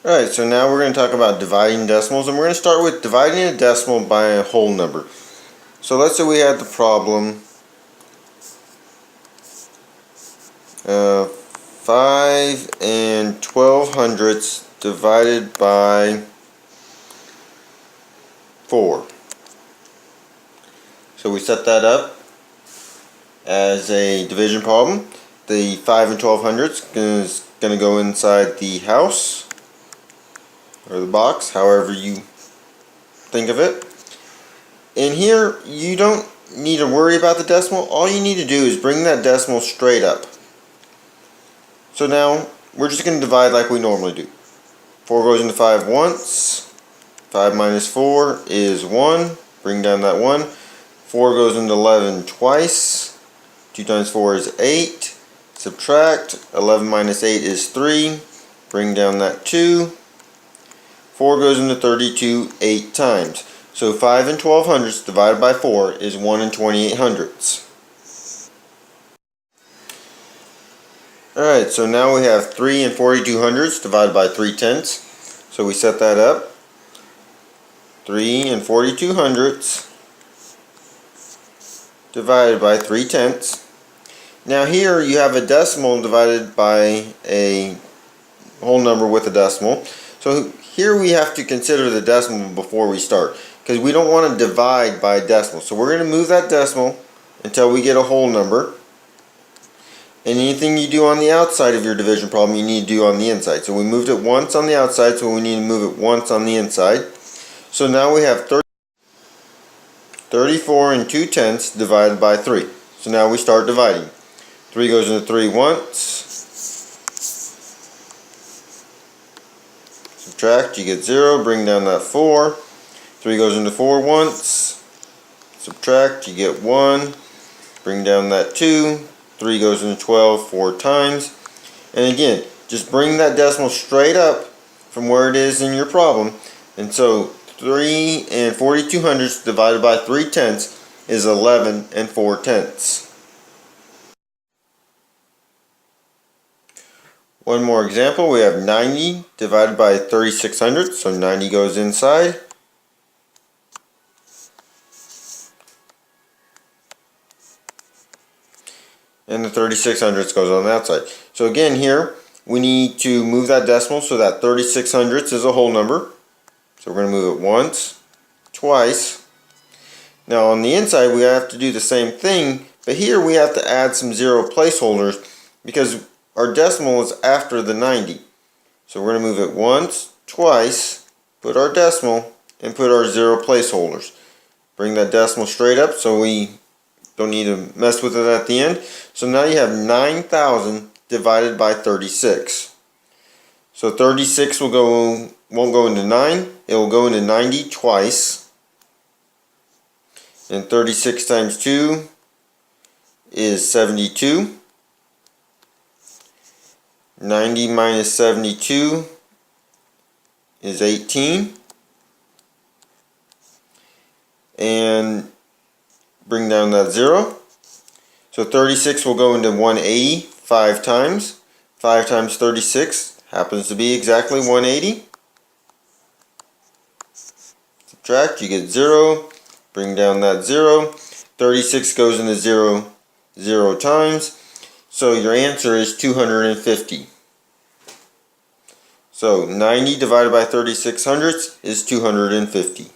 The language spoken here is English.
Alright, so now we're going to talk about dividing decimals, and we're going to start with dividing a decimal by a whole number. So let's say we had the problem 5 and 12/100 divided by 4. So we set that up as a division problem. The 5 and 12/100 is going to go inside the house, or the box, however you think of it. And here, you don't need to worry about the decimal. All you need to do is bring that decimal straight up. So now, we're just going to divide like we normally do. 4 goes into 5 once. 5 minus 4 is 1. Bring down that 1. 4 goes into 11 twice. 2 times 4 is 8. Subtract. 11 minus 8 is 3. Bring down that 2. 4 goes into 32 8 times. So 5 and 12/100 divided by 4 is 1 and 28/100. Alright, so now we have 3 and 42/100 divided by 3/10. So we set that up. 3 and 42/100 divided by 3/10. Now here you have a decimal divided by a whole number with a decimal. So here we have to consider the decimal before we start, because we don't want to divide by decimal. So we're going to move that decimal until we get a whole number. And anything you do on the outside of your division problem, you need to do on the inside. So we moved it once on the outside, so we need to move it once on the inside. So now we have 34 and 2/10 divided by 3. So now we start dividing. 3 goes into 3 once. Subtract, you get 0, bring down that 4. 3 goes into 4 once. Subtract, you get 1. Bring down that 2. 3 goes into 12 4 times. And again, just bring that decimal straight up from where it is in your problem. And so 3 and 42/100 divided by 3/10 is 11 and 4/10. One more example, we have 90 divided by 36/100, so 90 goes inside. And the 36/100 goes on the outside. So again here, we need to move that decimal so that 36/100 is a whole number. So we're going to move it once, twice. Now on the inside we have to do the same thing, but here we have to add some 0 placeholders because our decimal is after the 90. So we're going to move it once, twice, put our decimal, and put our 0 placeholders. Bring that decimal straight up so we don't need to mess with it at the end. So now you have 9,000 divided by 36. So 36 won't go into 9, it will go into 90 twice. And 36 times 2 is 72. 90 minus 72 is 18. And bring down that 0. So 36 will go into 180 5 times. 5 times 36 happens to be exactly 180. Subtract, you get 0. Bring down that 0. 36 goes into 0 0 times. So your answer is 250. So 90 divided by 36/100 is 250.